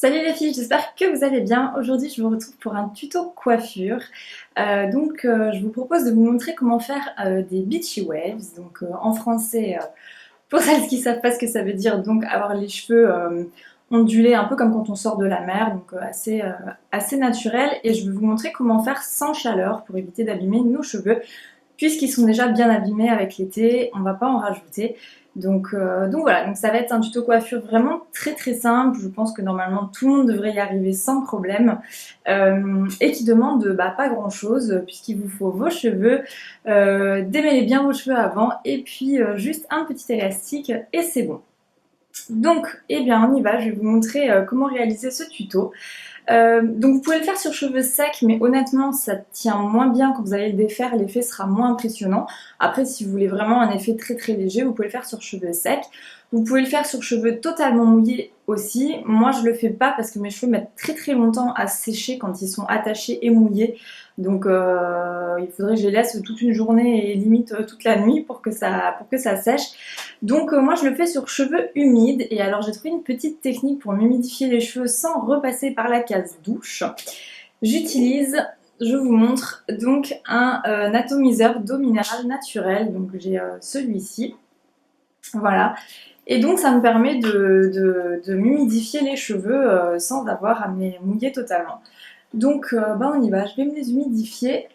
Salut les filles, j'espère que vous allez bien. Aujourd'hui, je vous retrouve pour un tuto coiffure. Je vous propose de vous montrer comment faire des beachy waves. En français, pour celles qui ne savent pas ce que ça veut dire, donc avoir les cheveux ondulés un peu comme quand on sort de la mer, assez naturel. Et je vais vous montrer comment faire sans chaleur pour éviter d'abîmer nos cheveux, puisqu'ils sont déjà bien abîmés avec l'été, on ne va pas en rajouter. Donc ça va être un tuto coiffure vraiment très simple. Je pense que normalement tout le monde devrait y arriver sans problème et qui demande pas grand chose puisqu'il vous faut vos cheveux, démêlez bien vos cheveux avant et puis juste un petit élastique et c'est bon. Donc eh bien on y va, je vais vous montrer comment réaliser ce tuto. Donc vous pouvez le faire sur cheveux secs, mais honnêtement ça tient moins bien quand vous allez le défaire, l'effet sera moins impressionnant. Après si vous voulez vraiment un effet très léger, vous pouvez le faire sur cheveux secs. Vous pouvez le faire sur cheveux totalement mouillés aussi. Moi je le fais pas parce que mes cheveux mettent très longtemps à sécher quand ils sont attachés et mouillés. Il faudrait que je les laisse toute une journée et limite toute la nuit pour que ça sèche. Moi je le fais sur cheveux humides et alors j'ai trouvé une petite technique pour m'humidifier les cheveux sans repasser par la case douche. J'utilise, je vous montre, donc un atomiseur d'eau minérale naturelle, donc j'ai celui-ci, voilà. Et donc ça me permet de m'humidifier les cheveux sans avoir à me les mouiller totalement. On y va, je vais me les humidifier.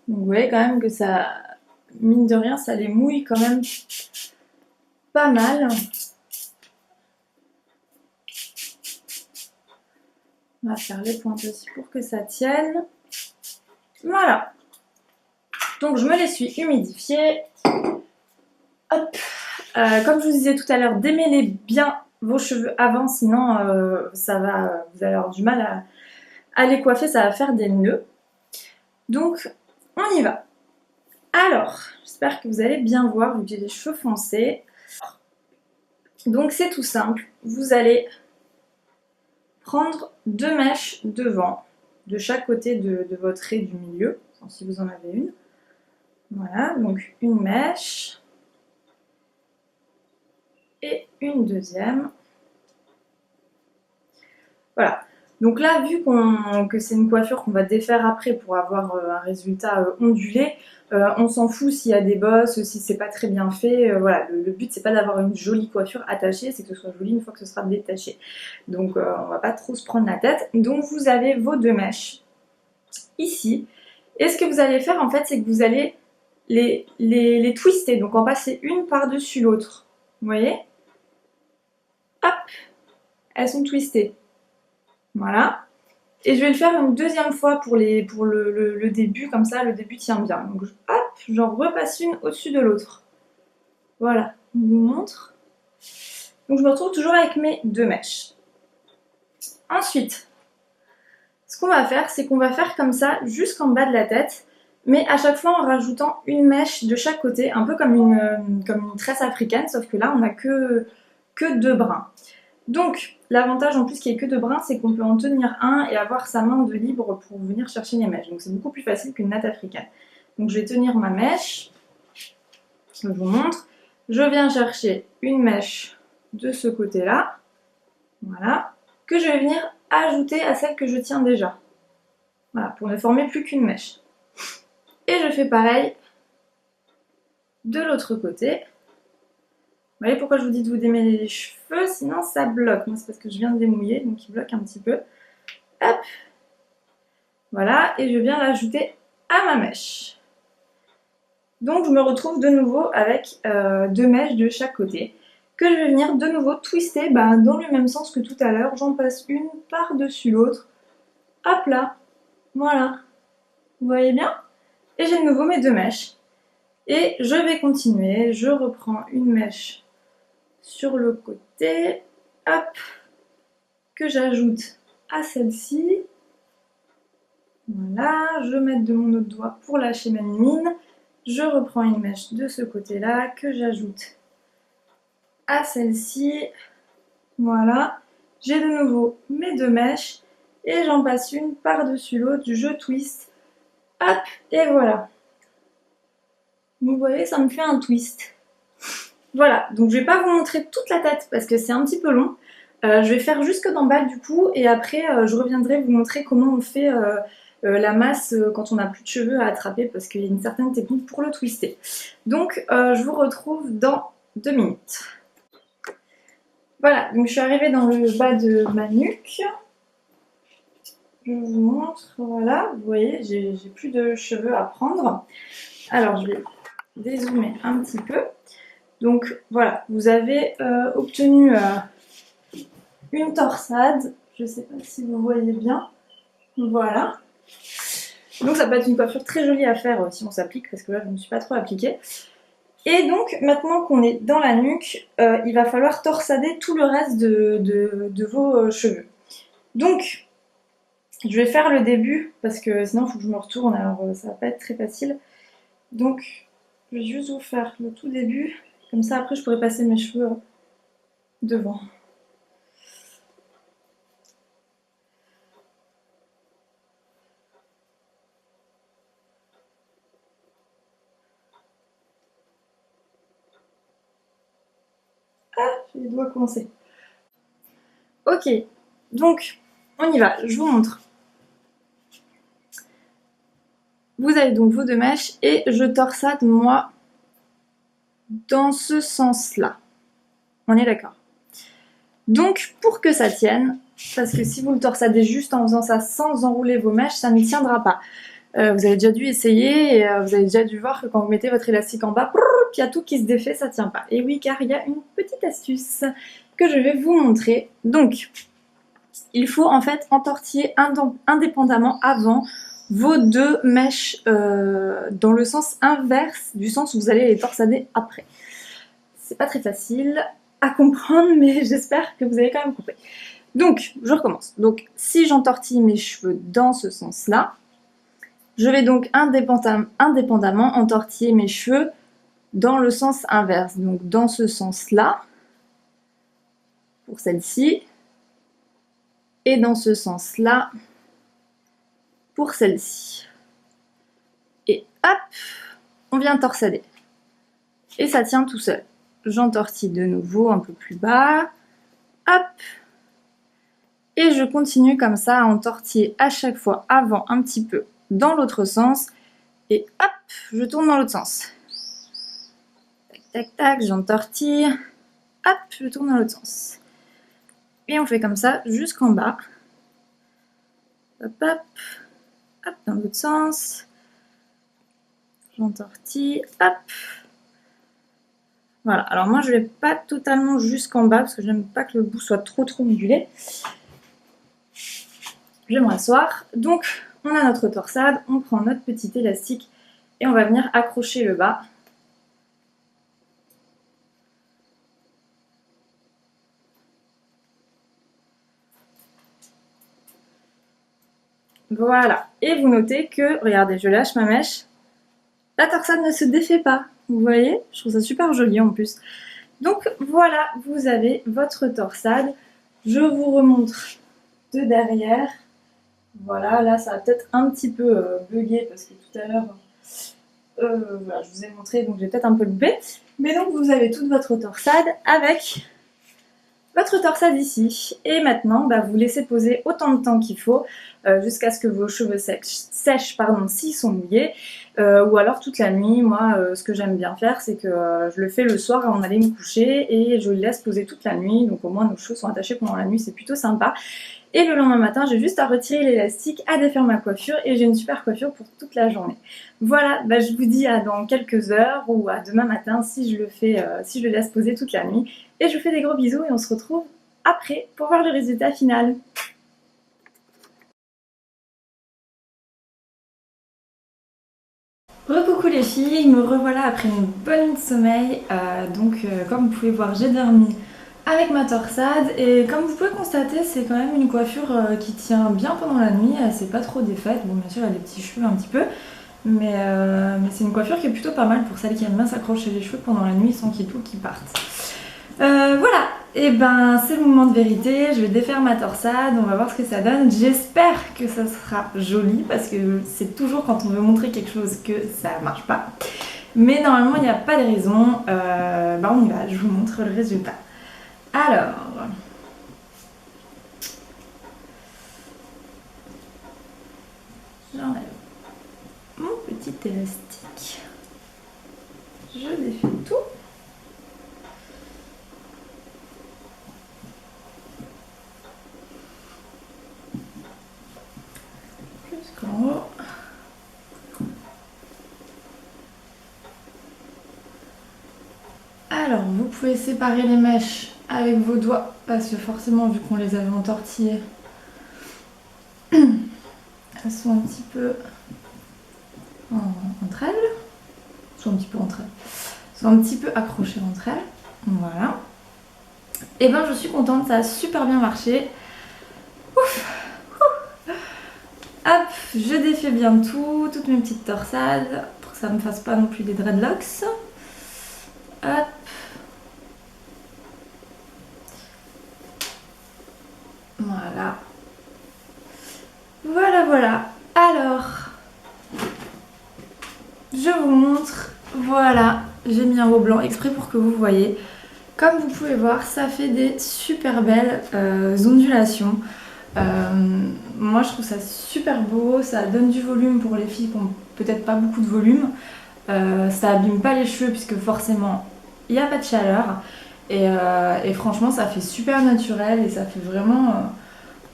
Donc vous voyez quand même que ça, mine de rien, ça les mouille quand même pas mal. On va faire les pointes aussi pour que ça tienne. Voilà. Donc je me les suis humidifiées. Hop. Comme je vous disais tout à l'heure, démêlez bien vos cheveux avant, sinon vous allez avoir du mal à les coiffer, ça va faire des nœuds. Donc on y va. Alors, j'espère que vous allez bien voir vu que j'ai les cheveux foncés. Donc c'est tout simple, vous allez prendre 2 mèches devant, de chaque côté de votre raie du milieu, si vous en avez une. Voilà, donc une mèche et une deuxième. Voilà. Donc là, vu que c'est une coiffure qu'on va défaire après pour avoir un résultat ondulé, on s'en fout s'il y a des bosses, si c'est pas très bien fait. Voilà, le but c'est pas d'avoir une jolie coiffure attachée, c'est que ce soit joli une fois que ce sera détaché. On va pas trop se prendre la tête. Donc vous avez vos 2 mèches ici. Et ce que vous allez faire en fait, c'est que vous allez les twister, donc en passer une par-dessus l'autre. Vous voyez? Hop, elles sont twistées. Voilà. Et je vais le faire une deuxième fois pour le début, comme ça le début tient bien. Donc hop, j'en repasse une au-dessus de l'autre. Voilà, je vous montre. Donc je me retrouve toujours avec mes 2 mèches. Ensuite, ce qu'on va faire, c'est qu'on va faire comme ça jusqu'en bas de la tête, mais à chaque fois en rajoutant une mèche de chaque côté, un peu comme une tresse africaine, sauf que là on n'a que 2 brins. Donc, l'avantage en plus qu'il n'y ait que 2 brins, c'est qu'on peut en tenir un et avoir sa main de libre pour venir chercher les mèches. Donc c'est beaucoup plus facile qu'une natte africaine. Donc je vais tenir ma mèche, je vous montre. Je viens chercher une mèche de ce côté-là, voilà, que je vais venir ajouter à celle que je tiens déjà. Voilà, pour ne former plus qu'une mèche. Et je fais pareil de l'autre côté. Vous voyez pourquoi je vous dis de vous démêler les cheveux, sinon ça bloque. Moi c'est parce que je viens de démouiller, donc il bloque un petit peu. Hop. Voilà, et je viens l'ajouter à ma mèche. Donc je me retrouve de nouveau avec 2 mèches de chaque côté, que je vais venir de nouveau twister dans le même sens que tout à l'heure. J'en passe une par-dessus l'autre. Hop là. Voilà. Vous voyez bien? Et j'ai de nouveau mes 2 mèches. Et je vais continuer. Je reprends une mèche sur le côté, hop, que j'ajoute à celle-ci. Voilà, je mets de mon autre doigt pour lâcher ma mimine. Je reprends une mèche de ce côté-là que j'ajoute à celle-ci. Voilà, j'ai de nouveau mes 2 mèches et j'en passe une par-dessus l'autre. Je twiste, hop, et voilà. Vous voyez, ça me fait un twist. Voilà, donc je vais pas vous montrer toute la tête parce que c'est un petit peu long. Je vais faire jusque d'en bas du coup et après je reviendrai vous montrer comment on fait la masse quand on n'a plus de cheveux à attraper parce qu'il y a une certaine technique pour le twister. Donc je vous retrouve dans 2 minutes. Voilà, donc je suis arrivée dans le bas de ma nuque. Je vous montre, voilà, vous voyez, j'ai plus de cheveux à prendre. Alors je vais dézoomer un petit peu. Donc voilà, vous avez obtenu une torsade, je ne sais pas si vous voyez bien, voilà. Donc ça peut être une coiffure très jolie à faire si on s'applique, parce que là je ne me suis pas trop appliquée. Et donc maintenant qu'on est dans la nuque, il va falloir torsader tout le reste de vos cheveux. Donc je vais faire le début, parce que sinon il faut que je me retourne, alors ça va pas être très facile. Donc je vais juste vous faire le tout début, comme ça après je pourrai passer mes cheveux devant. J'ai les doigts coincés. Ok, donc on y va, je vous montre. Vous avez donc vos 2 mèches et je torsade moi dans ce sens-là. On est d'accord. Donc pour que ça tienne, parce que si vous le torsadez juste en faisant ça sans enrouler vos mèches, ça ne tiendra pas. Vous avez déjà dû essayer et vous avez déjà dû voir que quand vous mettez votre élastique en bas, il y a tout qui se défait, ça tient pas. Et oui, car il y a une petite astuce que je vais vous montrer. Donc, il faut en fait entortiller indépendamment avant vos 2 mèches dans le sens inverse du sens où vous allez les torsader après. C'est pas très facile à comprendre, mais j'espère que vous avez quand même compris. Donc, je recommence. Donc, si j'entortille mes cheveux dans ce sens-là, je vais donc indépendamment entortiller mes cheveux dans le sens inverse. Donc, dans ce sens-là, pour celle-ci, et dans ce sens-là, pour celle-ci. Et hop, on vient torsader. Et ça tient tout seul. J'entortille de nouveau un peu plus bas. Hop. Et je continue comme ça à entortiller à chaque fois avant un petit peu dans l'autre sens. Et hop, je tourne dans l'autre sens. Tac, tac, tac, j'entortille. Hop, je tourne dans l'autre sens. Et on fait comme ça jusqu'en bas. Hop, hop. Hop, dans l'autre sens. J'entortille. Hop. Voilà, alors moi je vais pas totalement jusqu'en bas parce que j'aime pas que le bout soit trop ondulé. Je vais me rasseoir. Donc on a notre torsade, on prend notre petit élastique et on va venir accrocher le bas. Voilà, et vous notez que, regardez, je lâche ma mèche, la torsade ne se défait pas. Vous voyez, je trouve ça super joli en plus. Donc voilà, vous avez votre torsade. Je vous remontre de derrière. Voilà, là ça va peut-être un petit peu bugué parce que tout à l'heure, voilà, je vous ai montré, donc j'ai peut-être un peu loupé. Mais donc vous avez toute votre torsade avec votre torsade ici. Et maintenant, vous laissez poser autant de temps qu'il faut jusqu'à ce que vos cheveux sèchent s'ils sont mouillés. Ou alors toute la nuit. Moi, ce que j'aime bien faire, c'est que je le fais le soir avant d'aller me coucher et je le laisse poser toute la nuit. Donc au moins nos cheveux sont attachés pendant la nuit, c'est plutôt sympa. Et le lendemain matin, j'ai juste à retirer l'élastique, à défaire ma coiffure et j'ai une super coiffure pour toute la journée. Voilà, je vous dis à dans quelques heures ou à demain matin si je le laisse poser toute la nuit. Et je vous fais des gros bisous et on se retrouve après pour voir le résultat final. Coucou les filles, me revoilà après une bonne nuit de sommeil. Comme vous pouvez voir, j'ai dormi avec ma torsade et comme vous pouvez constater, c'est quand même une coiffure qui tient bien pendant la nuit. Elle s'est pas trop défaite. Bon, bien sûr, elle a des petits cheveux un petit peu, mais c'est une coiffure qui est plutôt pas mal pour celles qui aiment bien s'accrocher les cheveux pendant la nuit sans qu'il y ait tout qui parte. Voilà, et c'est le moment de vérité, je vais défaire ma torsade, on va voir ce que ça donne. J'espère que ça sera joli parce que c'est toujours quand on veut montrer quelque chose que ça marche pas. Mais normalement il n'y a pas de raison. Bah on y va, je vous montre le résultat. Alors, j'enlève mon petit élastique. Je défais tout. Jusqu'en haut. Alors, vous pouvez séparer les mèches avec vos doigts, parce que forcément, vu qu'on les avait entortillées, elles sont un petit peu entre elles. Elles sont un petit peu entre elles. Elles sont un petit peu accrochées entre elles. Voilà. Et ben, je suis contente, ça a super bien marché. Ouf. Hop, je défais bien tout, toutes mes petites torsades, pour que ça ne me fasse pas non plus des dreadlocks. Hop. Voilà. Voilà, voilà. Alors, je vous montre. Voilà, j'ai mis un haut blanc exprès pour que vous voyez. Comme vous pouvez voir, ça fait des super belles ondulations. Moi, je trouve ça super beau. Ça donne du volume pour les filles qui n'ont peut-être pas beaucoup de volume. Ça abîme pas les cheveux puisque forcément, il n'y a pas de chaleur. Et franchement, ça fait super naturel et ça fait vraiment...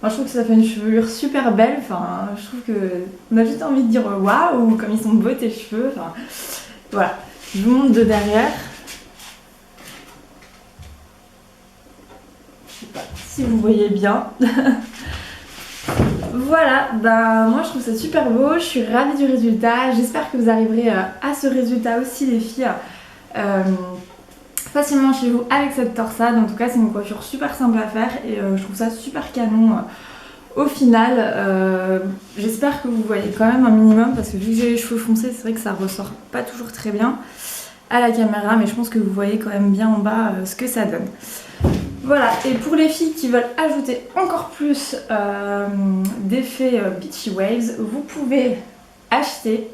moi, je trouve que ça fait une chevelure super belle. Enfin, je trouve qu'on a juste envie de dire waouh, comme ils sont beaux tes cheveux. Enfin, voilà, je vous montre de derrière. Je sais pas si vous voyez bien. Voilà, bah moi je trouve ça super beau, je suis ravie du résultat. J'espère que vous arriverez à ce résultat aussi les filles. Facilement chez vous avec cette torsade. En tout cas, c'est une coiffure super simple à faire et je trouve ça super canon au final. J'espère que vous voyez quand même un minimum parce que vu que j'ai les cheveux foncés, c'est vrai que ça ressort pas toujours très bien à la caméra, mais je pense que vous voyez quand même bien en bas ce que ça donne. Voilà, et pour les filles qui veulent ajouter encore plus d'effets Beachy Waves, vous pouvez acheter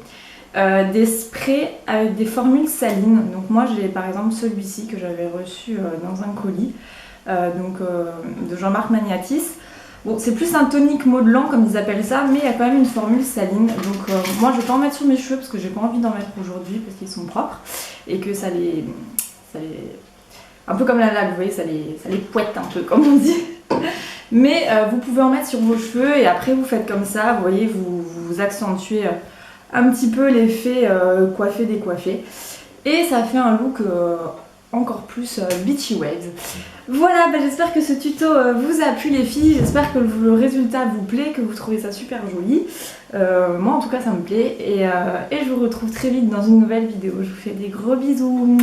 des sprays avec des formules salines. Donc moi j'ai par exemple celui-ci que j'avais reçu dans un colis de Jean-Marc Magnatis. Bon, c'est plus un tonique modelant comme ils appellent ça, mais il y a quand même une formule saline. Donc moi je vais pas en mettre sur mes cheveux parce que j'ai pas envie d'en mettre aujourd'hui parce qu'ils sont propres et que ça les un peu comme la lave, vous voyez, ça les poète un peu comme on dit. Mais vous pouvez en mettre sur vos cheveux et après vous faites comme ça, vous voyez, vous accentuez un petit peu l'effet coiffé décoiffé et ça fait un look encore plus Beachy Waves. Voilà, bah, j'espère que ce tuto vous a plu les filles, j'espère que le résultat vous plaît, que vous trouvez ça super joli. Moi en tout cas ça me plaît et je vous retrouve très vite dans une nouvelle vidéo. Je vous fais des gros bisous.